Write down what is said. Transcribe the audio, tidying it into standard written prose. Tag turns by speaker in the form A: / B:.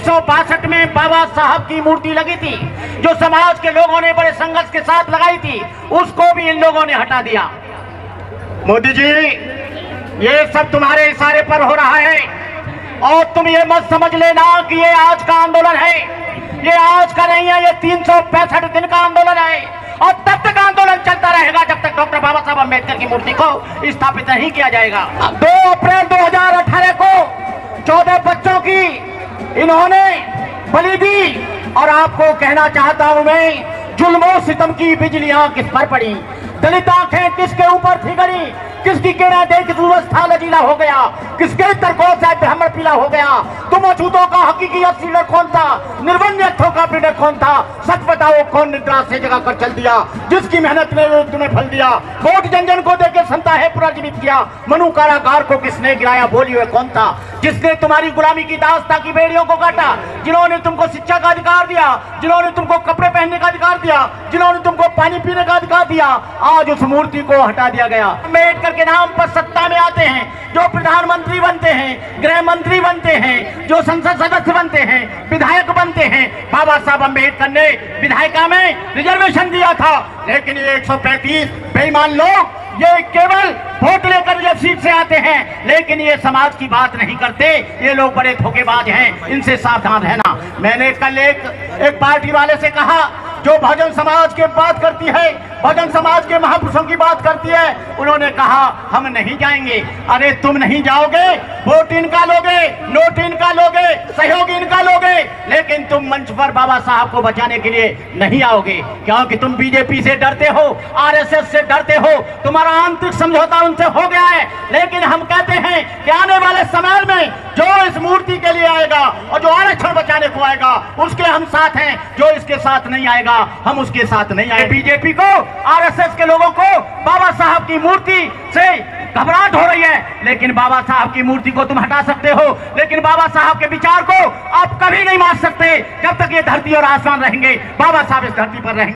A: 1962 में बाबा साहब की मूर्ति लगी थी, जो समाज के लोगों ने बड़े संघर्ष के साथ लगाई थी, उसको भी इन लोगों ने हटा दिया। मोदी जी, ये सब तुम्हारे इशारे पर हो रहा है, और तुम ये मत समझ लेना कि ये आज का आंदोलन है। ये आज का नहीं है, ये 365 दिन का आंदोलन है, और तब तक आंदोलन चलता रहेगा जब तक डॉक्टर बाबा साहब अम्बेडकर की मूर्ति को स्थापित नहीं किया जाएगा। 2 अप्रैल 2018 को 14 बच्चों की इन्होंने बलि दी, और आपको कहना चाहता हूं मैं, जुल्मों सितम की बिजलियां किस पर पड़ी, दलित आंखें किसके ऊपर थी गड़ी, किसकी किरणें देख दुर्वस्था लजीला हो गया, किसके तरकों से ब्राह्मण पीला हो गया। तुम अछूतों का हकीकी लीडर कौन था, निर्वन्यथों का लीडर कौन था, सच बताओ कौन निद्रा से जगा कर चल दिया, जिसकी मेहनत ने तुम्हें फल दिया। वोट जन जन को देकर संता है पुनर्जीवित किया, मनु कारागार को किसने गिराया, बोलिए कौन था, जिसने तुम्हारी गुलामी की दास्ता की बेड़ियों को काटा, जिन्होंने तुमको शिक्षा का अधिकार दिया, जिन्होंने तुमको कपड़े पहनने का अधिकार दिया, जिन्होंने तुमको पानी पीने का अधिकार दिया। आज उस मूर्ति को हटा दिया गया। अम्बेडकर के नाम पर सत्ता में आते हैं, जो प्रधानमंत्री बनते हैं, गृह मंत्री बनते हैं, जो संसद सदस्य बनते हैं, विधायक बनते हैं। बाबा साहब अम्बेडकर ने विधायिका में रिजर्वेशन दिया था, लेकिन ये 135 बेईमान लोग ये केवल वोट लेकर जब सीट से आते हैं, लेकिन ये समाज की बात नहीं करते। ये लोग बड़े धोखेबाज हैं, इनसे सावधान रहना। मैंने कल एक पार्टी वाले से कहा, जो बहुजन समाज की बात करती है, बहुजन समाज के महापुरुषों की बात करती है, उन्होंने कहा हम नहीं जाएंगे। अरे तुम नहीं जाओगे, वोट इनका लोगे, नोट इनका लोगे, सहयोग इनका लोगे, लेकिन तुम मंच पर बाबा साहब को बचाने के लिए नहीं आओगे, क्योंकि तुम बीजेपी से डरते हो, आरएसएस से डरते हो, तुम्हारा आंतरिक समझौता उनसे हो गया है। लेकिन हम कहते हैं कि आने वाले समय में जो इस मूर्ति के लिए आएगा और जो आरक्षण बचाने को आएगा, उसके हम साथ हैं। जो इसके साथ नहीं आएगा, हम उसके साथ नहीं आए। बीजेपी को, आरएसएस के लोगों को बाबा साहब की मूर्ति से घबराहट हो रही है, लेकिन बाबा साहब की मूर्ति को तुम हटा सकते हो, लेकिन बाबा साहब के विचार को आप कभी नहीं मार सकते। जब तक ये धरती और आसमान रहेंगे, बाबा साहब इस धरती पर रहेंगे।